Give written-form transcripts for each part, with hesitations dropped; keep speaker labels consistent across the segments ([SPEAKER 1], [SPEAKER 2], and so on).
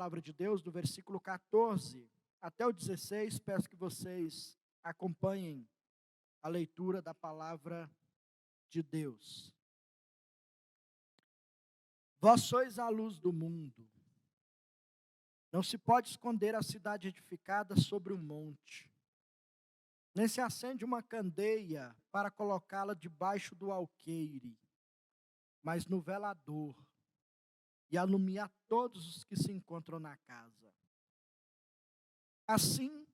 [SPEAKER 1] palavra de Deus, do versículo 14 até o 16, peço que vocês acompanhem a leitura da palavra de Deus. Vós sois a luz do mundo. Não se pode esconder a cidade edificada sobre um monte, nem se acende uma candeia para colocá-la debaixo do alqueire, mas no velador, e alumia todos os que se encontram na casa. Assim,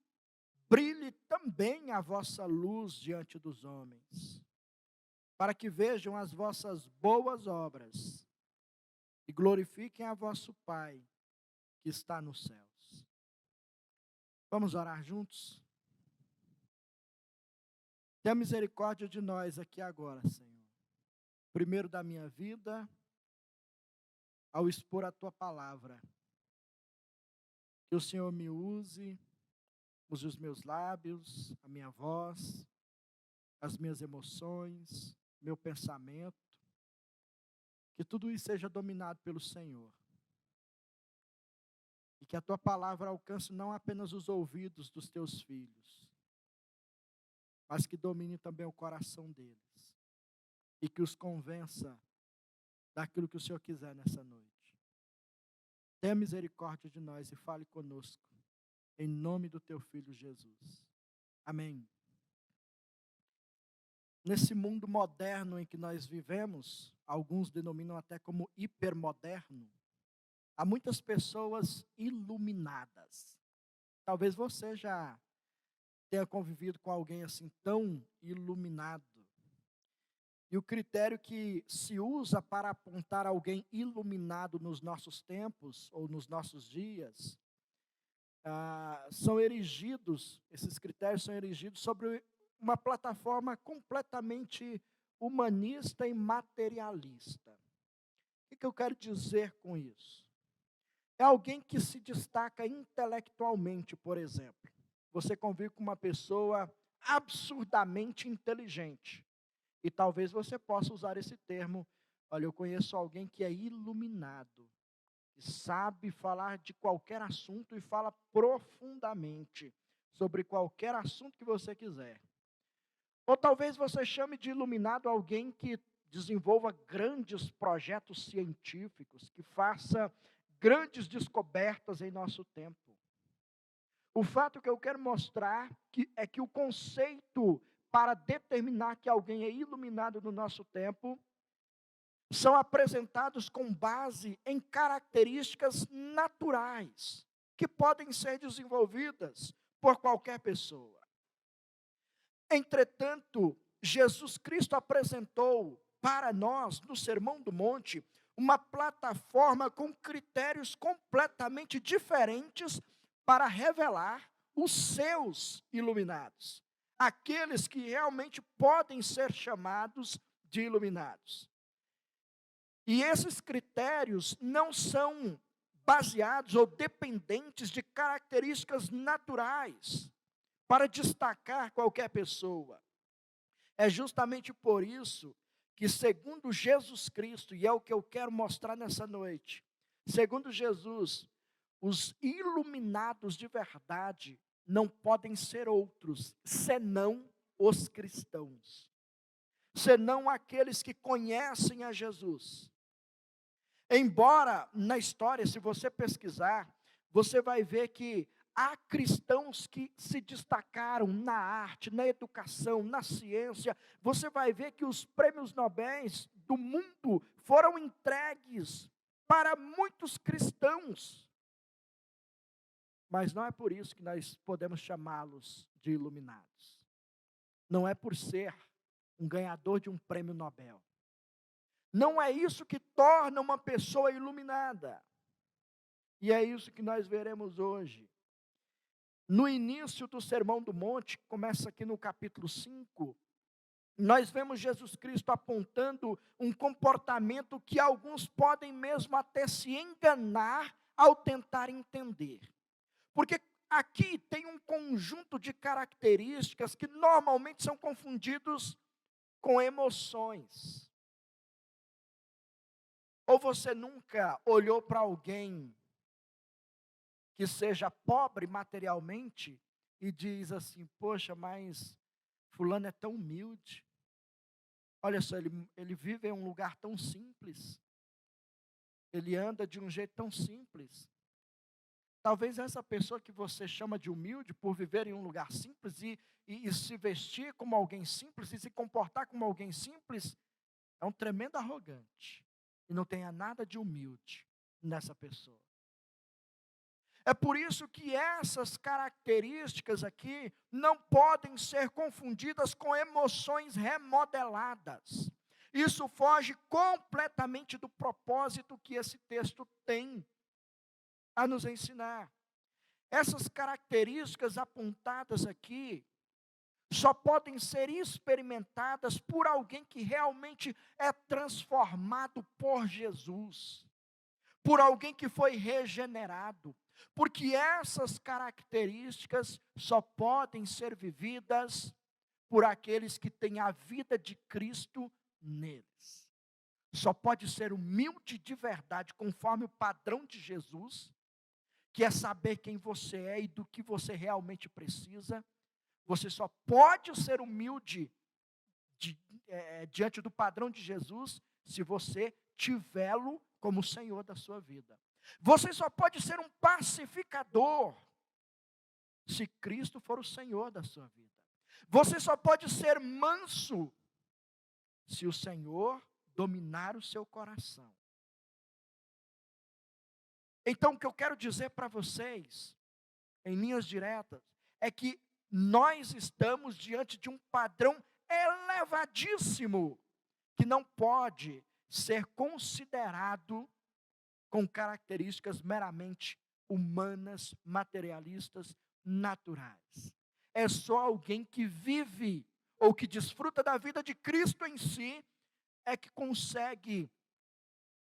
[SPEAKER 1] brilhe também a vossa luz diante dos homens, para que vejam as vossas boas obras e glorifiquem a vosso Pai que está nos céus. Vamos orar juntos? Tenha misericórdia de nós aqui agora, Senhor. Primeiro da minha vida, ao expor a Tua palavra. Que o Senhor me use os meus lábios, a minha voz, as minhas emoções, meu pensamento. Que tudo isso seja dominado pelo Senhor. E que a Tua palavra alcance não apenas os ouvidos dos Teus filhos, mas que domine também o coração deles. E que os convença daquilo que o Senhor quiser nessa noite. Tenha misericórdia de nós e fale conosco, em nome do Teu Filho Jesus. Amém. Nesse mundo moderno em que nós vivemos, alguns denominam até como hipermoderno, há muitas pessoas iluminadas. Talvez você já tenha convivido com alguém assim tão iluminado. E o critério que se usa para apontar alguém iluminado nos nossos tempos ou nos nossos dias, esses critérios são erigidos sobre uma plataforma completamente humanista e materialista. O que eu quero dizer com isso? É alguém que se destaca intelectualmente, por exemplo. Você convive com uma pessoa absurdamente inteligente. E talvez você possa usar esse termo. Olha, eu conheço alguém que é iluminado, que sabe falar de qualquer assunto e fala profundamente sobre qualquer assunto que você quiser. Ou talvez você chame de iluminado alguém que desenvolva grandes projetos científicos, que faça grandes descobertas em nosso tempo. O fato que eu quero mostrar é que o conceito para determinar que alguém é iluminado no nosso tempo são apresentados com base em características naturais, que podem ser desenvolvidas por qualquer pessoa. Entretanto, Jesus Cristo apresentou para nós, no Sermão do Monte, uma plataforma com critérios completamente diferentes para revelar os seus iluminados, aqueles que realmente podem ser chamados de iluminados. E esses critérios não são baseados ou dependentes de características naturais para destacar qualquer pessoa. É justamente por isso que, segundo Jesus Cristo, e é o que eu quero mostrar nessa noite, segundo Jesus, os iluminados de verdade não podem ser outros, senão os cristãos, senão aqueles que conhecem a Jesus. Embora na história, se você pesquisar, você vai ver que há cristãos que se destacaram na arte, na educação, na ciência. Você vai ver que os prêmios Nobel do mundo foram entregues para muitos cristãos. Mas não é por isso que nós podemos chamá-los de iluminados. Não é por ser um ganhador de um prêmio Nobel. Não é isso que torna uma pessoa iluminada. E é isso que nós veremos hoje. No início do Sermão do Monte, que começa aqui no capítulo 5, nós vemos Jesus Cristo apontando um comportamento que alguns podem mesmo até se enganar ao tentar entender. Porque aqui tem um conjunto de características que normalmente são confundidos com emoções. Ou você nunca olhou para alguém que seja pobre materialmente e diz assim: poxa, mas fulano é tão humilde. Olha só, ele vive em um lugar tão simples. Ele anda de um jeito tão simples. Talvez essa pessoa que você chama de humilde, por viver em um lugar simples e se vestir como alguém simples e se comportar como alguém simples, é um tremendo arrogante. E não tenha nada de humilde nessa pessoa. É por isso que essas características aqui não podem ser confundidas com emoções remodeladas. Isso foge completamente do propósito que esse texto tem a nos ensinar. Essas características apontadas aqui só podem ser experimentadas por alguém que realmente é transformado por Jesus, por alguém que foi regenerado, porque essas características só podem ser vividas por aqueles que têm a vida de Cristo neles. Só pode ser humilde de verdade, conforme o padrão de Jesus, que é saber quem você é e do que você realmente precisa. Você só pode ser humilde diante do padrão de Jesus se você tivê-lo como Senhor da sua vida. Você só pode ser um pacificador se Cristo for o Senhor da sua vida. Você só pode ser manso se o Senhor dominar o seu coração. Então, o que eu quero dizer para vocês, em linhas diretas, é que nós estamos diante de um padrão elevadíssimo, que não pode ser considerado com características meramente humanas, materialistas, naturais. É só alguém que vive, ou que desfruta da vida de Cristo em si, é que consegue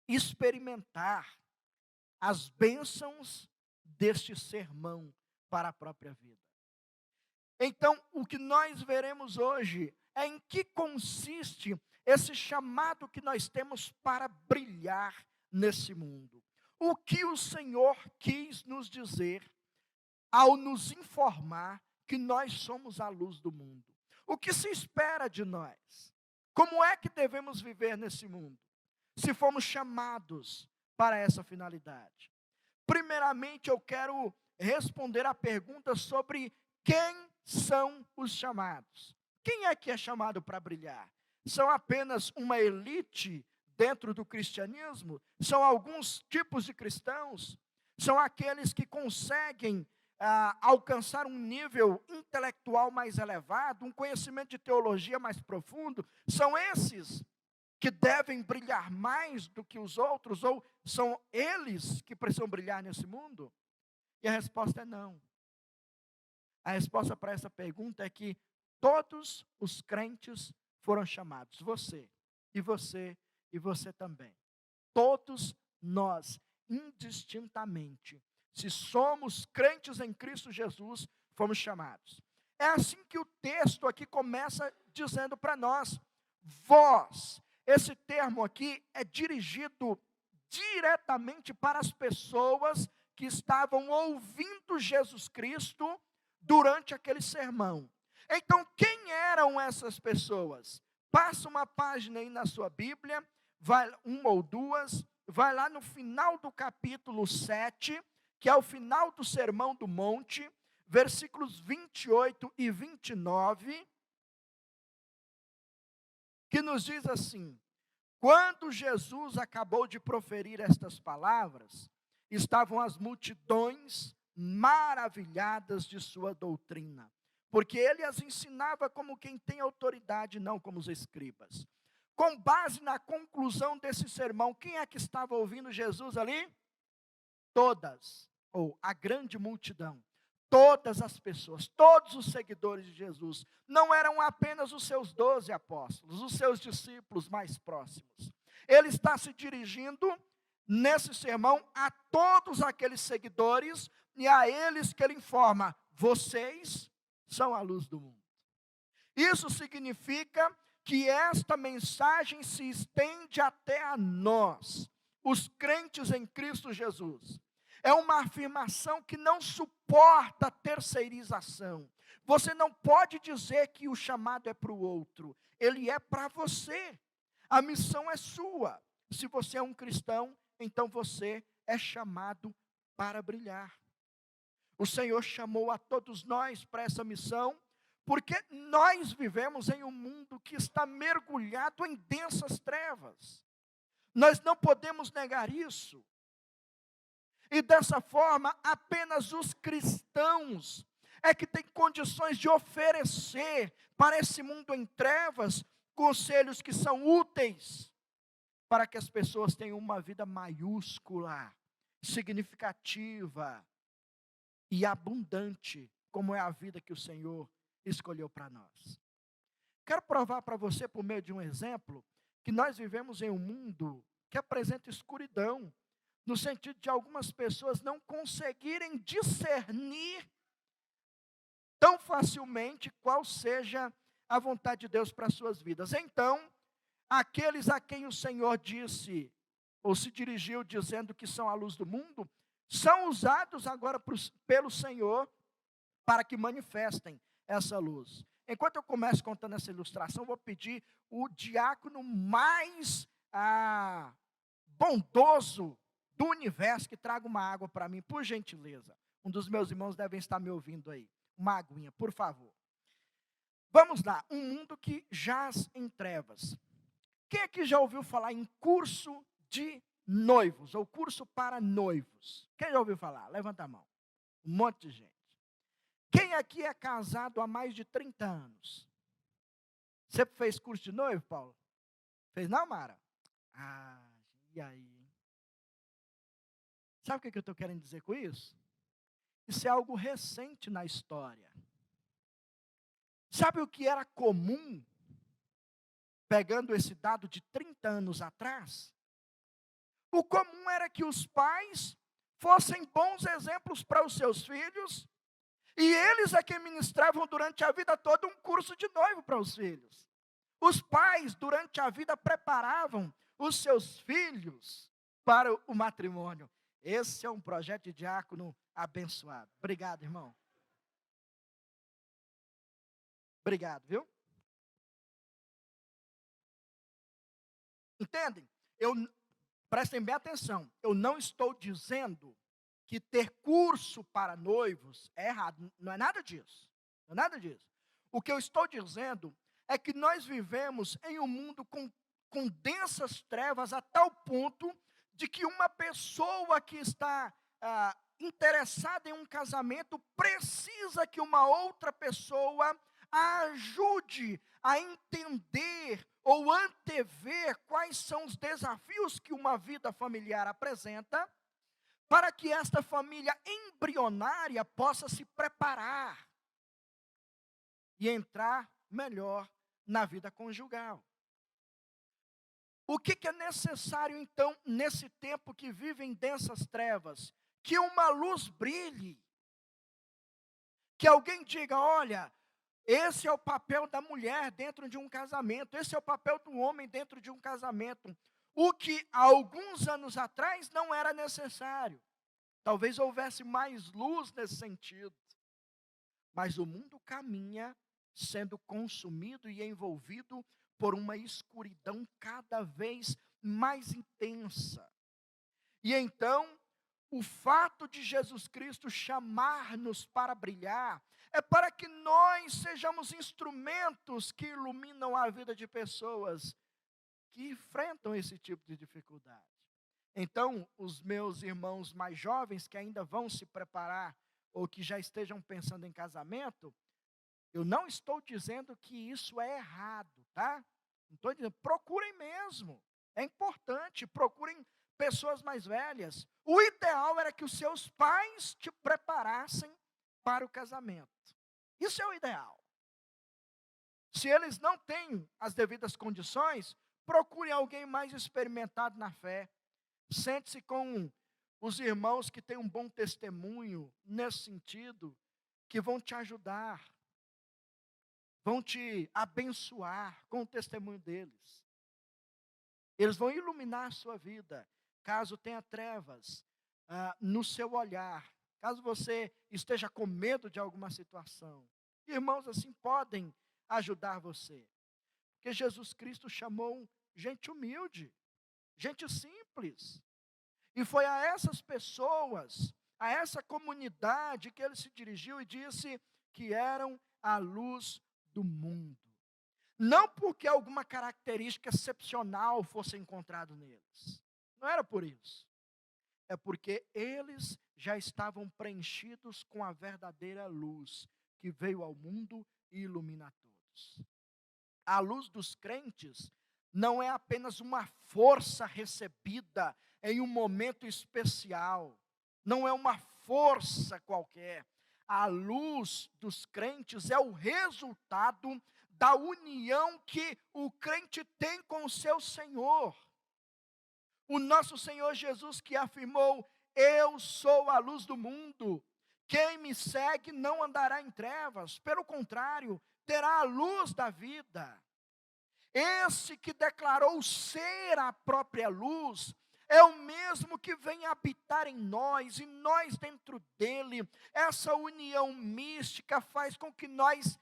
[SPEAKER 1] experimentar as bênçãos deste sermão para a própria vida. Então, o que nós veremos hoje é em que consiste esse chamado que nós temos para brilhar nesse mundo. O que o Senhor quis nos dizer ao nos informar que nós somos a luz do mundo. O que se espera de nós? Como é que devemos viver nesse mundo? Se fomos chamados para essa finalidade. Primeiramente, eu quero responder a pergunta sobre quem são os chamados. Quem é que é chamado para brilhar? São apenas uma elite dentro do cristianismo? São alguns tipos de cristãos? São aqueles que conseguem alcançar um nível intelectual mais elevado, um conhecimento de teologia mais profundo? São esses que devem brilhar mais do que os outros, ou são eles que precisam brilhar nesse mundo? E a resposta é não. A resposta para essa pergunta é que todos os crentes foram chamados, você, e você, e você também. Todos nós, indistintamente, se somos crentes em Cristo Jesus, fomos chamados. É assim que o texto aqui começa dizendo para nós, vós. Esse termo aqui é dirigido diretamente para as pessoas que estavam ouvindo Jesus Cristo durante aquele sermão. Então, quem eram essas pessoas? Passa uma página aí na sua Bíblia, vai uma ou duas, vai lá no final do capítulo 7, que é o final do Sermão do Monte, versículos 28 e 29, que nos diz assim: quando Jesus acabou de proferir estas palavras, estavam as multidões maravilhadas de sua doutrina, porque ele as ensinava como quem tem autoridade, não como os escribas. Com base na conclusão desse sermão, quem é que estava ouvindo Jesus ali? Todas, ou a grande multidão. Todas as pessoas, todos os seguidores de Jesus, não eram apenas os seus 12 apóstolos, os seus discípulos mais próximos. Ele está se dirigindo, nesse sermão, a todos aqueles seguidores, e a eles que ele informa, vocês são a luz do mundo. Isso significa que esta mensagem se estende até a nós, os crentes em Cristo Jesus. É uma afirmação que não suporta terceirização. Você não pode dizer que o chamado é para o outro, ele é para você. A missão é sua. Se você é um cristão, então você é chamado para brilhar. O Senhor chamou a todos nós para essa missão, porque nós vivemos em um mundo que está mergulhado em densas trevas. Nós não podemos negar isso. E dessa forma, apenas os cristãos é que têm condições de oferecer para esse mundo em trevas conselhos que são úteis para que as pessoas tenham uma vida maiúscula, significativa e abundante, como é a vida que o Senhor escolheu para nós. Quero provar para você, por meio de um exemplo, que nós vivemos em um mundo que apresenta escuridão, no sentido de algumas pessoas não conseguirem discernir tão facilmente qual seja a vontade de Deus para as suas vidas. Então, aqueles a quem o Senhor disse, ou se dirigiu dizendo que são a luz do mundo, são usados agora pelo Senhor para que manifestem essa luz. Enquanto eu começo contando essa ilustração, vou pedir o diácono mais bondoso do universo que traga uma água para mim, por gentileza. Um dos meus irmãos devem estar me ouvindo aí. Uma aguinha, por favor. Vamos lá, um mundo que jaz em trevas. Quem aqui já ouviu falar em curso de noivos, ou curso para noivos? Quem já ouviu falar? Levanta a mão. Um monte de gente. Quem aqui é casado há mais de 30 anos? Você fez curso de noivo, Paulo? Fez não, Mara? E aí? Sabe o que eu estou querendo dizer com isso? Isso é algo recente na história. Sabe o que era comum, pegando esse dado de 30 anos atrás? O comum era que os pais fossem bons exemplos para os seus filhos, e eles é que ministravam durante a vida toda um curso de noivo para os filhos. Os pais, durante a vida, preparavam os seus filhos para o matrimônio. Esse é um projeto de diácono abençoado. Obrigado, irmão. Obrigado, viu? Entendem? Prestem bem atenção. Eu não estou dizendo que ter curso para noivos é errado. Não é nada disso. Não é nada disso. O que eu estou dizendo é que nós vivemos em um mundo com densas trevas a tal ponto de que uma pessoa que está interessada em um casamento precisa que uma outra pessoa a ajude a entender ou antever quais são os desafios que uma vida familiar apresenta, para que esta família embrionária possa se preparar e entrar melhor na vida conjugal. O que é necessário, então, nesse tempo que vivem densas trevas? Que uma luz brilhe. Que alguém diga, olha, esse é o papel da mulher dentro de um casamento, esse é o papel do homem dentro de um casamento. O que há alguns anos atrás não era necessário. Talvez houvesse mais luz nesse sentido. Mas o mundo caminha sendo consumido e envolvido por uma escuridão cada vez mais intensa. E então, o fato de Jesus Cristo chamar-nos para brilhar, é para que nós sejamos instrumentos que iluminam a vida de pessoas que enfrentam esse tipo de dificuldade. Então, os meus irmãos mais jovens que ainda vão se preparar, ou que já estejam pensando em casamento, eu não estou dizendo que isso é errado, tá? Não estou dizendo, procurem mesmo, é importante, procurem pessoas mais velhas. O ideal era que os seus pais te preparassem para o casamento. Isso é o ideal. Se eles não têm as devidas condições, procure alguém mais experimentado na fé. Sente-se com os irmãos que têm um bom testemunho nesse sentido, que vão te ajudar, vão te abençoar com o testemunho deles. Eles vão iluminar a sua vida, caso tenha trevas. no seu olhar, caso você esteja com medo de alguma situação, irmãos assim podem ajudar você. Porque Jesus Cristo chamou gente humilde, gente simples. E foi a essas pessoas, a essa comunidade que ele se dirigiu e disse que eram a luz do mundo. Não porque alguma característica excepcional fosse encontrado neles. Não era por isso. É porque eles já estavam preenchidos com a verdadeira luz que veio ao mundo e ilumina a todos. A luz dos crentes não é apenas uma força recebida em um momento especial, não é uma força qualquer. A luz dos crentes é o resultado da união que o crente tem com o seu Senhor. O nosso Senhor Jesus que afirmou: eu sou a luz do mundo, quem me segue não andará em trevas, pelo contrário, terá a luz da vida. Esse que declarou ser a própria luz, é o mesmo que vem habitar em nós, e nós dentro dele. Essa união mística faz com que nós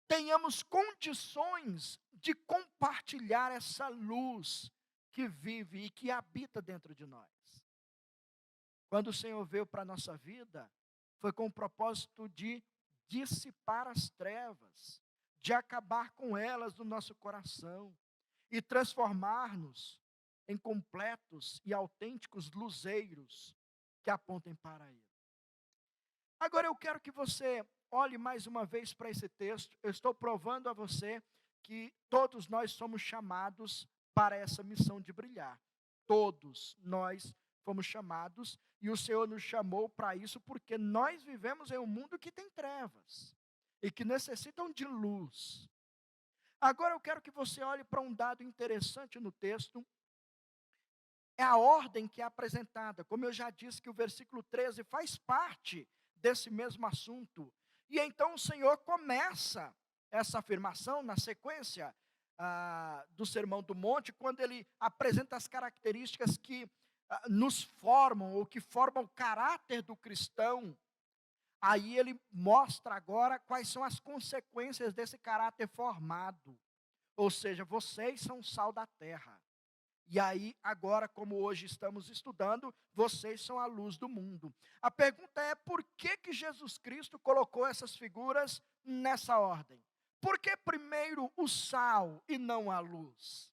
[SPEAKER 1] tenhamos condições de compartilhar essa luz que vive e que habita dentro de nós. Quando o Senhor veio para a nossa vida, foi com o propósito de dissipar as trevas, de acabar com elas no nosso coração e transformar-nos em completos e autênticos luzeiros que apontem para Ele. Agora eu quero que você olhe mais uma vez para esse texto. Eu estou provando a você que todos nós somos chamados para essa missão de brilhar. Todos nós fomos chamados e o Senhor nos chamou para isso porque nós vivemos em um mundo que tem trevas e que necessitam de luz. Agora eu quero que você olhe para um dado interessante no texto. É a ordem que é apresentada. Como eu já disse que o versículo 13 faz parte desse mesmo assunto. E então o Senhor começa essa afirmação na sequência do Sermão do Monte, quando ele apresenta as características que nos formam, ou que formam o caráter do cristão. Aí ele mostra agora quais são as consequências desse caráter formado. Ou seja, vocês são o sal da terra. E aí, agora, como hoje estamos estudando, vocês são a luz do mundo. A pergunta é: por que Jesus Cristo colocou essas figuras nessa ordem? Por que primeiro o sal e não a luz?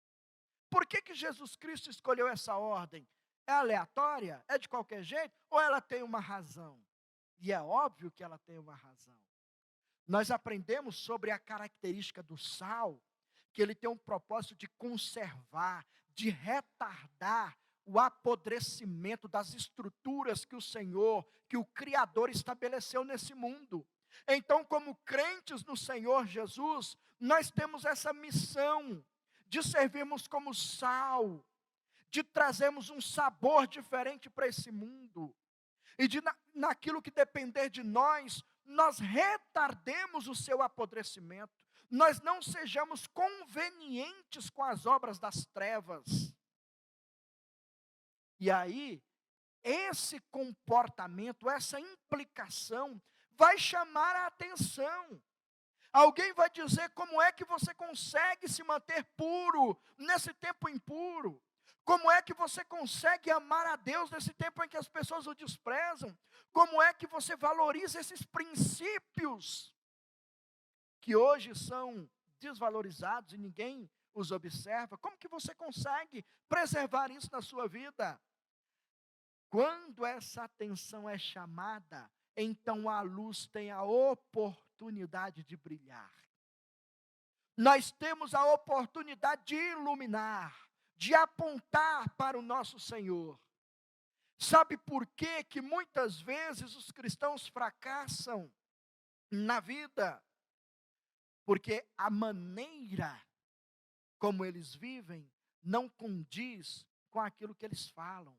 [SPEAKER 1] Por que Jesus Cristo escolheu essa ordem? É aleatória? É de qualquer jeito? Ou ela tem uma razão? E é óbvio que ela tem uma razão. Nós aprendemos sobre a característica do sal, que ele tem um propósito de conservar, de retardar o apodrecimento das estruturas que o Senhor, que o Criador estabeleceu nesse mundo. Então, como crentes no Senhor Jesus, nós temos essa missão de servirmos como sal, de trazermos um sabor diferente para esse mundo, e de naquilo que depender de nós, nós retardemos o seu apodrecimento, nós não sejamos convenientes com as obras das trevas. E aí, esse comportamento, essa implicação, vai chamar a atenção. Alguém vai dizer: como é que você consegue se manter puro nesse tempo impuro? Como é que você consegue amar a Deus nesse tempo em que as pessoas o desprezam? Como é que você valoriza esses princípios que hoje são desvalorizados e ninguém os observa? Como que você consegue preservar isso na sua vida? Quando essa atenção é chamada, então a luz tem a oportunidade de brilhar. Nós temos a oportunidade de iluminar, de apontar para o nosso Senhor. Sabe por quê que muitas vezes os cristãos fracassam na vida? Porque a maneira como eles vivem não condiz com aquilo que eles falam.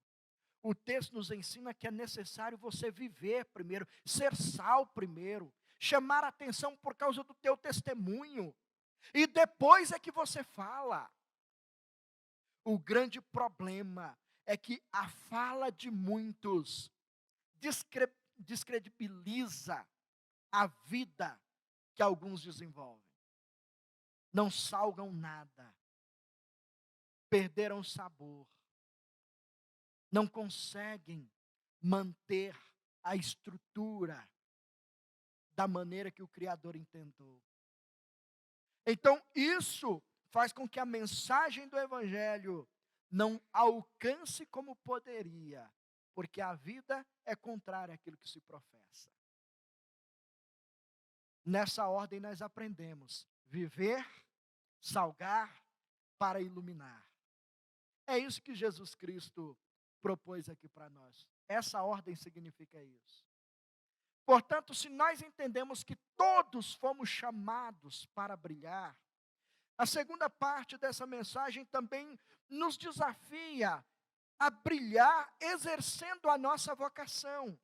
[SPEAKER 1] O texto nos ensina que é necessário você viver primeiro, ser sal primeiro, chamar a atenção por causa do teu testemunho, e depois é que você fala. O grande problema é que a fala de muitos descredibiliza a vida que alguns desenvolvem. Não salgam nada, perderam o sabor, não conseguem manter a estrutura da maneira que o Criador intentou. Então, isso faz com que a mensagem do Evangelho não alcance como poderia, porque a vida é contrária àquilo que se professa. Nessa ordem nós aprendemos viver, salgar para iluminar. É isso que Jesus Cristo propôs aqui para nós. Essa ordem significa isso. Portanto, se nós entendemos que todos fomos chamados para brilhar, a segunda parte dessa mensagem também nos desafia a brilhar exercendo a nossa vocação.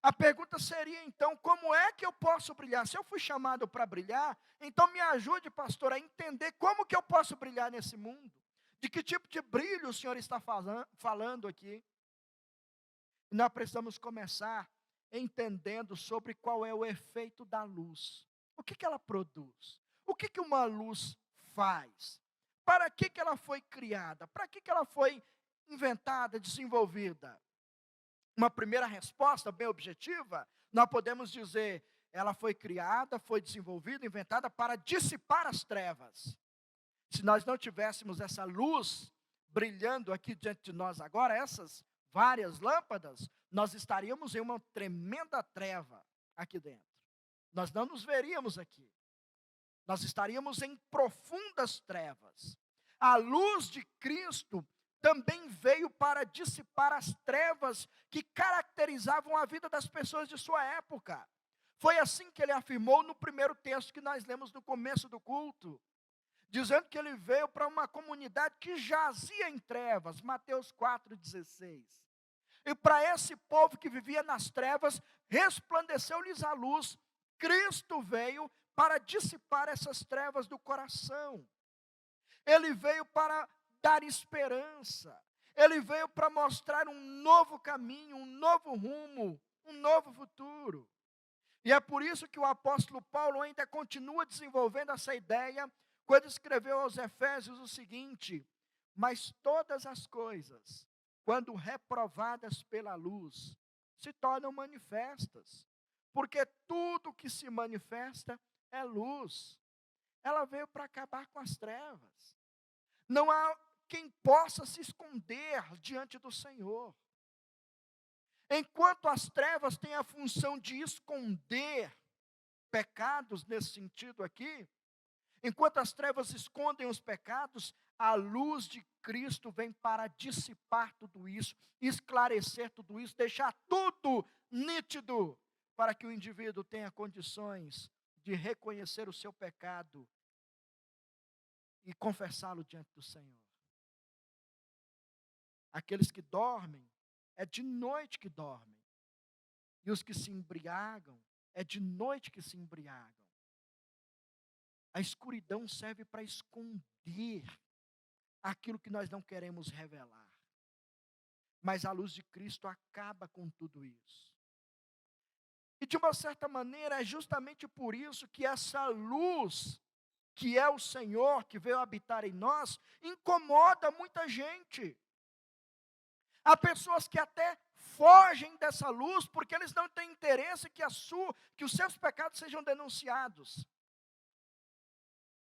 [SPEAKER 1] A pergunta seria então, como é que eu posso brilhar? Se eu fui chamado para brilhar, então me ajude, pastor, a entender como que eu posso brilhar nesse mundo. De que tipo de brilho o Senhor está falando aqui? Nós precisamos começar entendendo sobre qual é o efeito da luz. O que ela produz? O que uma luz faz? Para que ela foi criada? Para que ela foi inventada, desenvolvida? Uma primeira resposta bem objetiva, nós podemos dizer, ela foi criada, foi desenvolvida, inventada para dissipar as trevas. Se nós não tivéssemos essa luz brilhando aqui diante de nós agora, essas várias lâmpadas, nós estaríamos em uma tremenda treva aqui dentro. Nós não nos veríamos aqui. Nós estaríamos em profundas trevas. A luz de Cristo também veio para dissipar as trevas que caracterizavam a vida das pessoas de sua época. Foi assim que ele afirmou no primeiro texto que nós lemos no começo do culto, dizendo que ele veio para uma comunidade que jazia em trevas, Mateus 4,16. E para esse povo que vivia nas trevas, resplandeceu-lhes a luz. Cristo veio para dissipar essas trevas do coração. Ele veio para dar esperança. Ele veio para mostrar um novo caminho, um novo rumo, um novo futuro. E é por isso que o apóstolo Paulo ainda continua desenvolvendo essa ideia, quando escreveu aos Efésios o seguinte: mas todas as coisas, quando reprovadas pela luz, se tornam manifestas, porque tudo que se manifesta é luz. Ela veio para acabar com as trevas. Não há quem possa se esconder diante do Senhor. Enquanto as trevas têm a função de esconder pecados, nesse sentido aqui, enquanto as trevas escondem os pecados, a luz de Cristo vem para dissipar tudo isso, esclarecer tudo isso, deixar tudo nítido, para que o indivíduo tenha condições de reconhecer o seu pecado e confessá-lo diante do Senhor. Aqueles que dormem, é de noite que dormem. E os que se embriagam, é de noite que se embriagam. A escuridão serve para esconder aquilo que nós não queremos revelar. Mas a luz de Cristo acaba com tudo isso. E de uma certa maneira, é justamente por isso que essa luz, que é o Senhor, que veio habitar em nós, incomoda muita gente. Há pessoas que até fogem dessa luz, porque eles não têm interesse que os seus pecados sejam denunciados.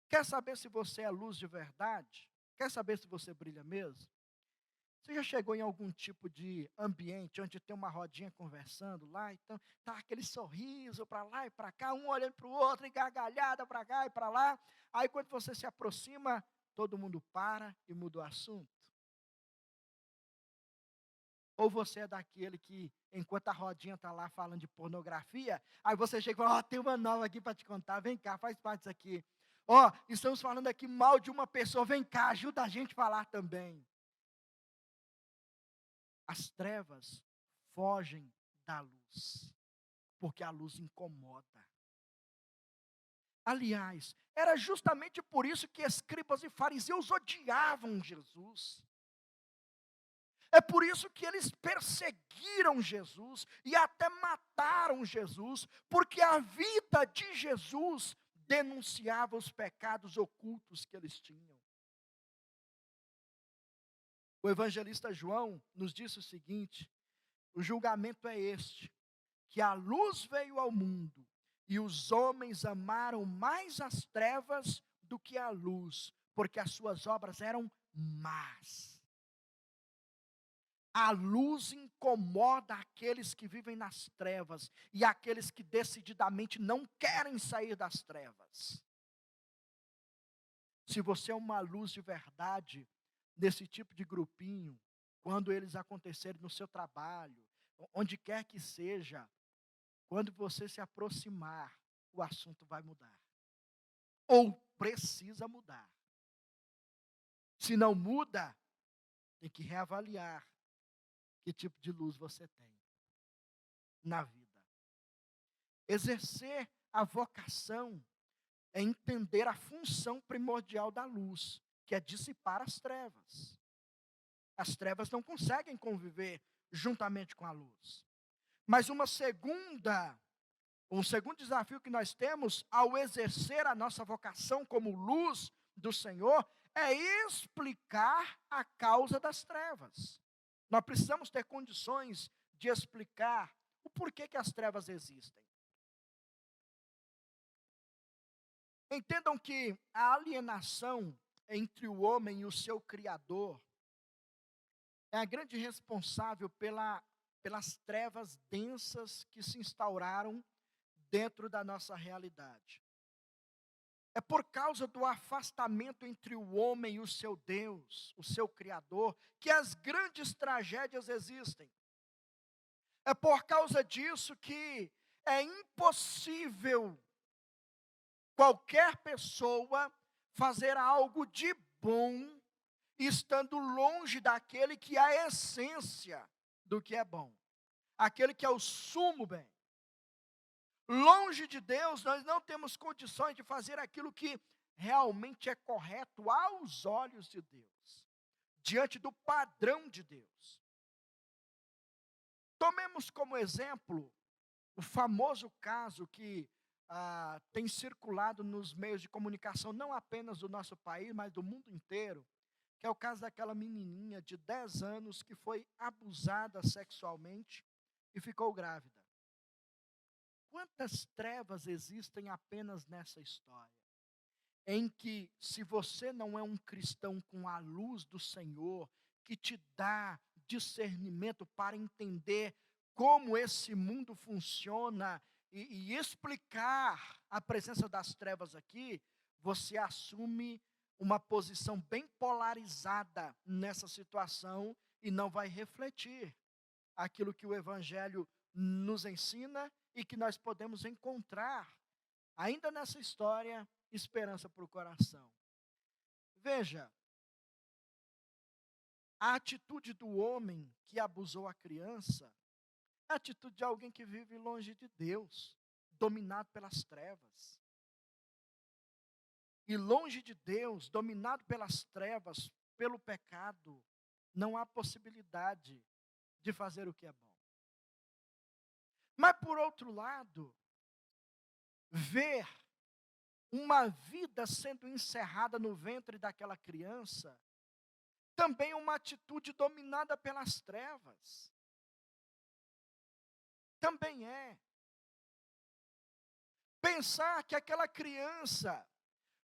[SPEAKER 1] Quer saber se você é luz de verdade? Quer saber se você brilha mesmo? Você já chegou em algum tipo de ambiente onde tem uma rodinha conversando lá, então tá aquele sorriso para lá e para cá, um olhando para o outro, e gargalhada para cá e para lá. Aí quando você se aproxima, todo mundo para e muda o assunto. Ou você é daquele que, enquanto a rodinha está lá falando de pornografia, aí você chega e fala, tem uma nova aqui para te contar, vem cá, faz parte disso aqui. Estamos falando aqui mal de uma pessoa, vem cá, ajuda a gente a falar também. As trevas fogem da luz, porque a luz incomoda. Aliás, era justamente por isso que escribas e fariseus odiavam Jesus. É por isso que eles perseguiram Jesus e até mataram Jesus, porque a vida de Jesus denunciava os pecados ocultos que eles tinham. O evangelista João nos disse o seguinte: o julgamento é este, que a luz veio ao mundo, e os homens amaram mais as trevas do que a luz, porque as suas obras eram más. A luz incomoda aqueles que vivem nas trevas e aqueles que decididamente não querem sair das trevas. Se você é uma luz de verdade desse tipo de grupinho, quando eles acontecerem no seu trabalho, onde quer que seja, quando você se aproximar, o assunto vai mudar. Ou precisa mudar. Se não muda, tem que reavaliar que tipo de luz você tem na vida. Exercer a vocação é entender a função primordial da luz, que é dissipar as trevas. As trevas não conseguem conviver juntamente com a luz. Mas um segundo desafio que nós temos ao exercer a nossa vocação como luz do Senhor é explicar a causa das trevas. Nós precisamos ter condições de explicar o porquê que as trevas existem. Entendam que a alienação entre o homem e o seu Criador é a grande responsável pelas trevas densas que se instauraram dentro da nossa realidade. É por causa do afastamento entre o homem e o seu Deus, o seu Criador, que as grandes tragédias existem. É por causa disso que é impossível qualquer pessoa fazer algo de bom estando longe daquele que é a essência do que é bom, aquele que é o sumo bem. Longe de Deus, nós não temos condições de fazer aquilo que realmente é correto aos olhos de Deus, diante do padrão de Deus. Tomemos como exemplo o famoso caso que tem circulado nos meios de comunicação, não apenas do nosso país, mas do mundo inteiro, que é o caso daquela menininha de 10 anos que foi abusada sexualmente e ficou grávida. Quantas trevas existem apenas nessa história? Em que, se você não é um cristão com a luz do Senhor, que te dá discernimento para entender como esse mundo funciona e explicar a presença das trevas aqui, você assume uma posição bem polarizada nessa situação e não vai refletir aquilo que o Evangelho nos ensina e que nós podemos encontrar, ainda nessa história, esperança para o coração. Veja, a atitude do homem que abusou a criança é a atitude de alguém que vive longe de Deus, dominado pelas trevas. E longe de Deus, dominado pelas trevas, pelo pecado, não há possibilidade de fazer o que é bom. Mas, por outro lado, ver uma vida sendo encerrada no ventre daquela criança, também é uma atitude dominada pelas trevas. Também é. Pensar que aquela criança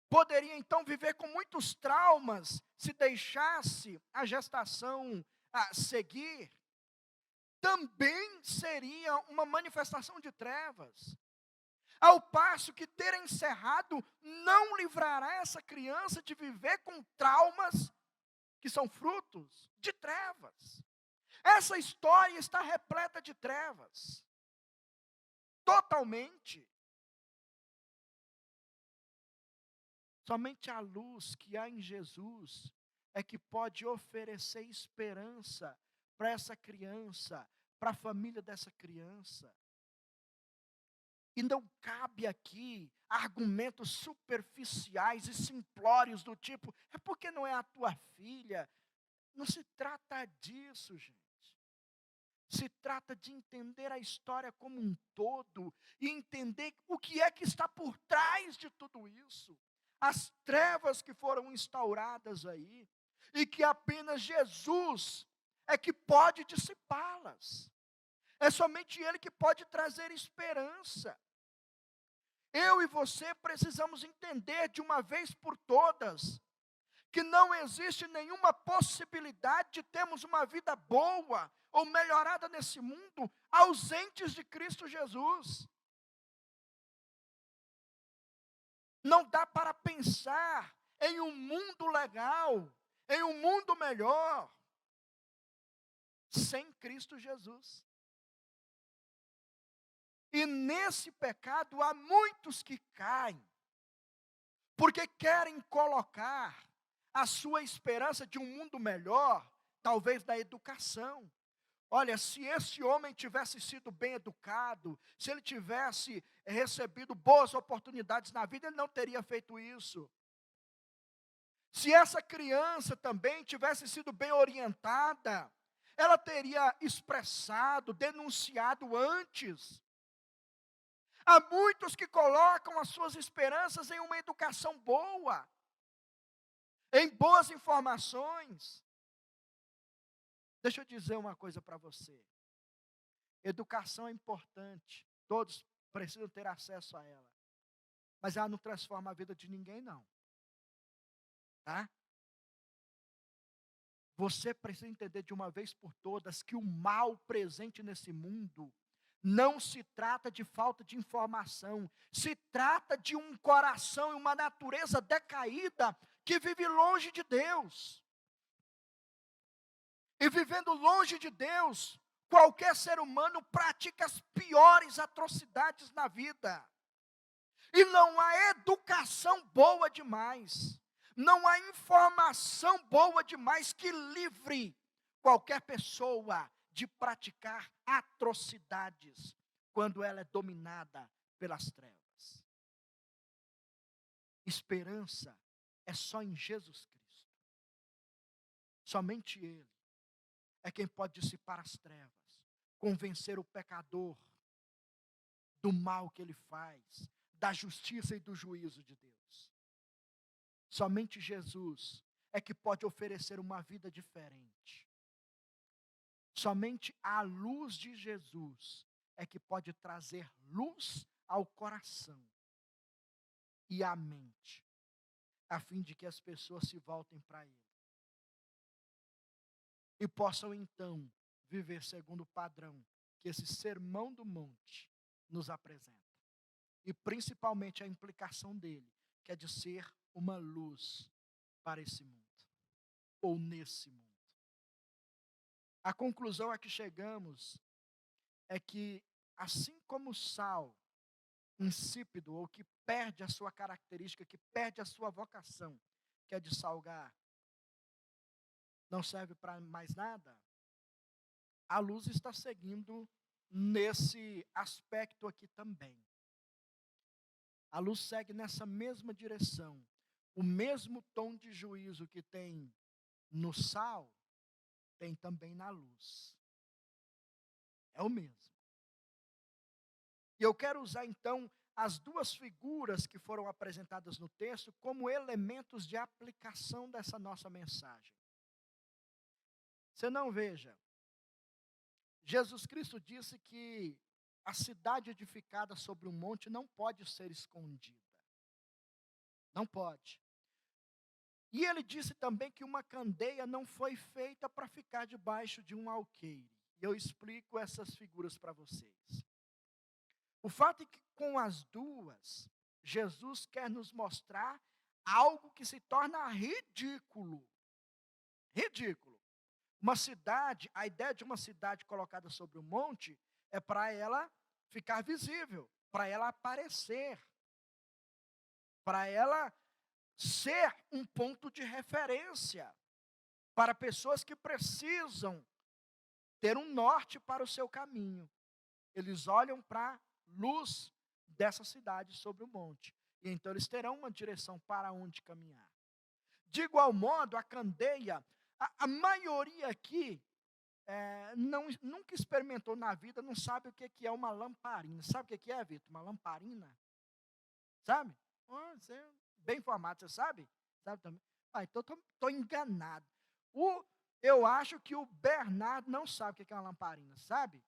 [SPEAKER 1] poderia então viver com muitos traumas se deixasse a gestação seguir, também seria uma manifestação de trevas. Ao passo que ter encerrado não livrará essa criança de viver com traumas que são frutos de trevas. Essa história está repleta de trevas. Totalmente. Somente a luz que há em Jesus é que pode oferecer esperança para essa criança, para a família dessa criança. E não cabe aqui argumentos superficiais e simplórios do tipo, é porque não é a tua filha. Não se trata disso, gente. Se trata de entender a história como um todo e entender o que é que está por trás de tudo isso. As trevas que foram instauradas aí e que apenas Jesus é que pode dissipá-las. É somente Ele que pode trazer esperança. Eu e você precisamos entender de uma vez por todas que não existe nenhuma possibilidade de termos uma vida boa ou melhorada nesse mundo ausentes de Cristo Jesus. Não dá para pensar em um mundo legal, em um mundo melhor, sem Cristo Jesus. E nesse pecado há muitos que caem, porque querem colocar a sua esperança de um mundo melhor, talvez na educação. Olha, se esse homem tivesse sido bem educado, se ele tivesse recebido boas oportunidades na vida, ele não teria feito isso. Se essa criança também tivesse sido bem orientada, ela teria expressado, denunciado antes. Há muitos que colocam as suas esperanças em uma educação boa, em boas informações. Deixa eu dizer uma coisa para você. Educação é importante, todos precisam ter acesso a ela. Mas ela não transforma a vida de ninguém, não. Tá? Você precisa entender de uma vez por todas que o mal presente nesse mundo não se trata de falta de informação, se trata de um coração e uma natureza decaída que vive longe de Deus. E vivendo longe de Deus, qualquer ser humano pratica as piores atrocidades na vida. E não há educação boa demais, não há informação boa demais que livre qualquer pessoa de praticar atrocidades quando ela é dominada pelas trevas. Esperança é só em Jesus Cristo. Somente Ele é quem pode dissipar as trevas, convencer o pecador do mal que ele faz, da justiça e do juízo de Deus. Somente Jesus é que pode oferecer uma vida diferente. Somente a luz de Jesus é que pode trazer luz ao coração e à mente, a fim de que as pessoas se voltem para Ele. E possam então viver segundo o padrão que esse sermão do monte nos apresenta. E principalmente a implicação dele, que é de ser uma luz para esse mundo, ou nesse mundo. A conclusão a que chegamos é que, assim como o sal insípido, ou que perde a sua característica, que perde a sua vocação, que é de salgar, não serve para mais nada, a luz está seguindo nesse aspecto aqui também. A luz segue nessa mesma direção. O mesmo tom de juízo que tem no sal, tem também na luz. É o mesmo. E eu quero usar então as duas figuras que foram apresentadas no texto como elementos de aplicação dessa nossa mensagem. Você não veja, Jesus Cristo disse que a cidade edificada sobre um monte não pode ser escondida. Não pode. E ele disse também que uma candeia não foi feita para ficar debaixo de um alqueire. E eu explico essas figuras para vocês. O fato é que com as duas, Jesus quer nos mostrar algo que se torna ridículo. Ridículo. Uma cidade, a ideia de uma cidade colocada sobre um monte é para ela ficar visível, para ela aparecer, para ela ser um ponto de referência para pessoas que precisam ter um norte para o seu caminho. Eles olham para a luz dessa cidade sobre o monte, e então eles terão uma direção para onde caminhar. De igual modo, a candeia A maioria aqui nunca experimentou na vida, não sabe o que é uma lamparina. Sabe o que é, Vitor? Uma lamparina? Sabe? Você é bem informado, você sabe? Sabe também? Então estou enganado. Eu acho que o Bernardo não sabe o que é uma lamparina, sabe?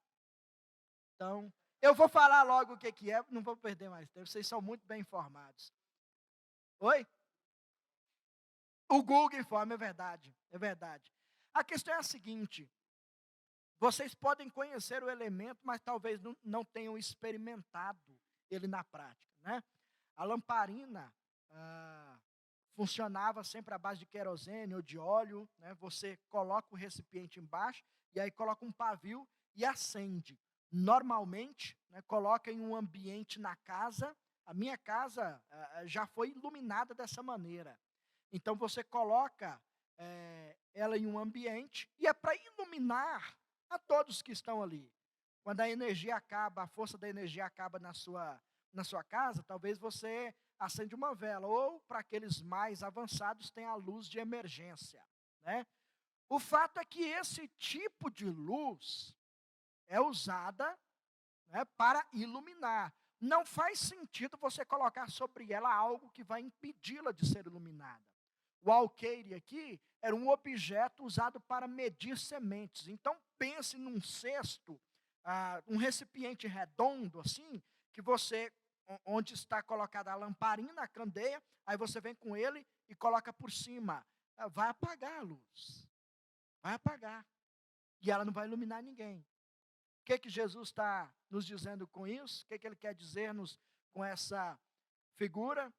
[SPEAKER 1] Então, eu vou falar logo o que é, não vou perder mais tempo, vocês são muito bem informados. Oi? O Google informa, é verdade, é verdade. A questão é a seguinte: vocês podem conhecer o elemento, mas talvez não tenham experimentado ele na prática, né? A lamparina funcionava sempre à base de querosene ou de óleo, né? Você coloca o recipiente embaixo e aí coloca um pavio e acende. Normalmente, né, coloca em um ambiente na casa. A minha casa já foi iluminada dessa maneira. Então você coloca ela em um ambiente e é para iluminar a todos que estão ali. Quando a energia acaba, a força da energia acaba na sua casa, talvez você acende uma vela, ou para aqueles mais avançados tem a luz de emergência, né? O fato é que esse tipo de luz é usada, né, para iluminar. Não faz sentido você colocar sobre ela algo que vai impedi-la de ser iluminada. O alqueire aqui era um objeto usado para medir sementes. Então pense num cesto, um recipiente redondo assim, que você, onde está colocada a lamparina, a candeia, aí você vem com ele e coloca por cima. Vai apagar a luz. Vai apagar. E ela não vai iluminar ninguém. O que Jesus está nos dizendo com isso? O que ele quer dizer-nos com essa figura?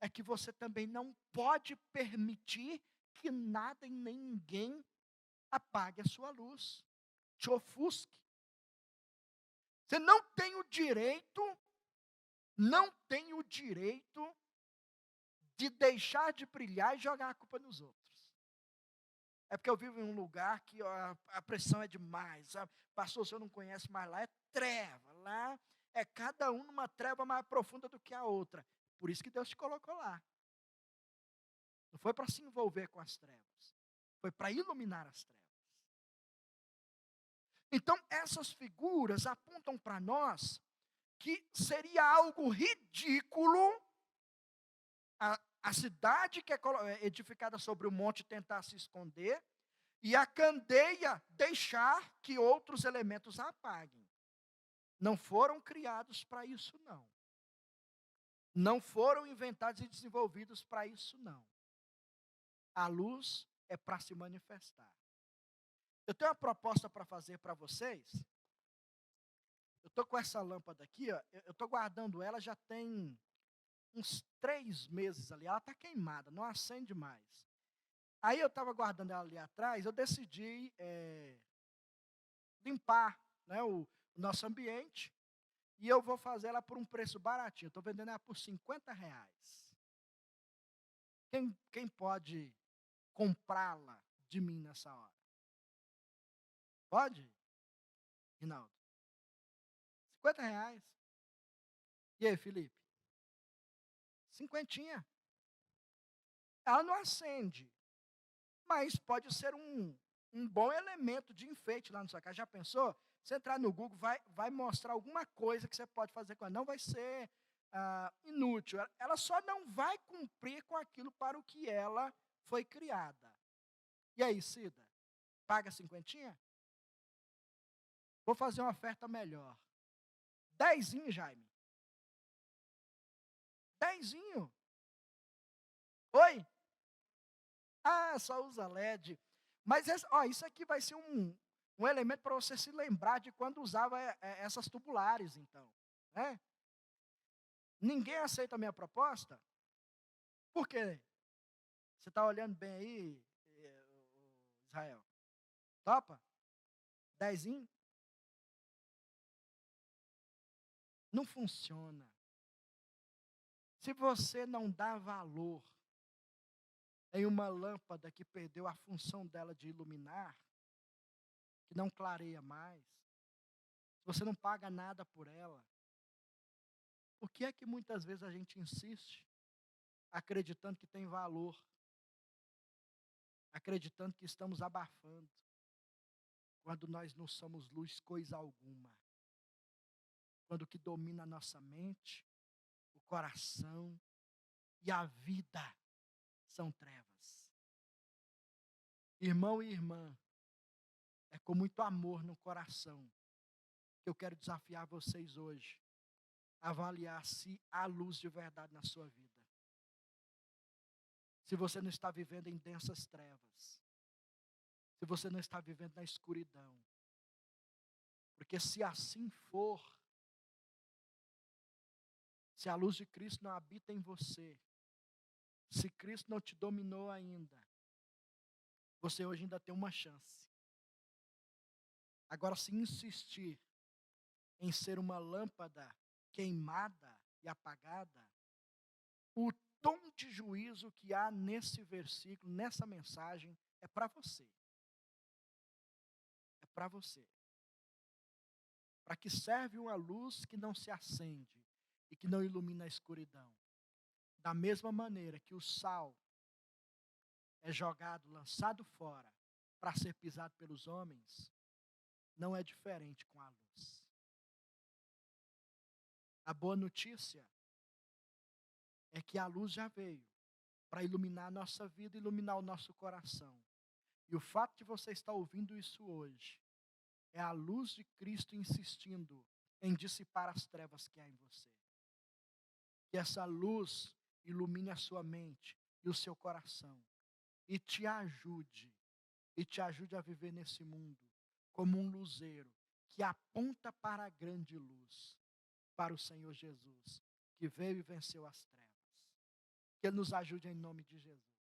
[SPEAKER 1] É que você também não pode permitir que nada e nem ninguém apague a sua luz, te ofusque. Você não tem o direito de deixar de brilhar e jogar a culpa nos outros. É porque eu vivo em um lugar que a pressão é demais, sabe? Pastor, o senhor não conhece, mas lá é treva, lá é cada um numa treva mais profunda do que a outra. Por isso que Deus te colocou lá. Não foi para se envolver com as trevas, foi para iluminar as trevas. Então, essas figuras apontam para nós que seria algo ridículo a cidade que é edificada sobre o monte tentar se esconder e a candeia deixar que outros elementos a apaguem. Não foram criados para isso, não. Não foram inventados e desenvolvidos para isso, não. A luz é para se manifestar. Eu tenho uma proposta para fazer para vocês. Eu estou com essa lâmpada aqui, ó, eu estou guardando ela já tem uns 3 meses ali. Ela está queimada, não acende mais. Aí eu estava guardando ela ali atrás, eu decidi limpar, né, o nosso ambiente. E eu vou fazer ela por um preço baratinho. Estou vendendo ela por R$ 50. Quem pode comprá-la de mim nessa hora? Pode, Rinaldo? R$ 50. E aí, Felipe? 50. Ela não acende, mas pode ser um bom elemento de enfeite lá na sua casa. Já pensou? Você entrar no Google, vai mostrar alguma coisa que você pode fazer com ela. Não vai ser inútil. Ela só não vai cumprir com aquilo para o que ela foi criada. E aí, Cida? Paga 50? Vou fazer uma oferta melhor. 10, Jaime. 10. Oi? Só usa LED. Mas isso aqui vai ser um elemento para você se lembrar de quando usava essas tubulares, então. Né? Ninguém aceita a minha proposta? Por quê? Você está olhando bem aí, Israel? Topa? 10? Não funciona. Se você não dá valor em uma lâmpada que perdeu a função dela de iluminar, que não clareia mais, se você não paga nada por ela, por que é que muitas vezes a gente insiste, acreditando que tem valor, acreditando que estamos abafando, quando nós não somos luz coisa alguma. Quando o que domina a nossa mente, o coração e a vida são trevas. Irmão e irmã, é com muito amor no coração que eu quero desafiar vocês hoje a avaliar se há luz de verdade na sua vida. Se você não está vivendo em densas trevas, se você não está vivendo na escuridão, porque se assim for, se a luz de Cristo não habita em você, se Cristo não te dominou ainda, você hoje ainda tem uma chance. Agora, se insistir em ser uma lâmpada queimada e apagada, o tom de juízo que há nesse versículo, nessa mensagem, é para você. É para você. Para que serve uma luz que não se acende e que não ilumina a escuridão? Da mesma maneira que o sal é jogado, lançado fora, para ser pisado pelos homens, não é diferente com a luz. A boa notícia é que a luz já veio para iluminar a nossa vida, iluminar o nosso coração. E o fato de você estar ouvindo isso hoje é a luz de Cristo insistindo em dissipar as trevas que há em você. Que essa luz ilumine a sua mente e o seu coração e te ajude a viver nesse mundo como um luzeiro que aponta para a grande luz, para o Senhor Jesus, que veio e venceu as trevas. Que Ele nos ajude em nome de Jesus.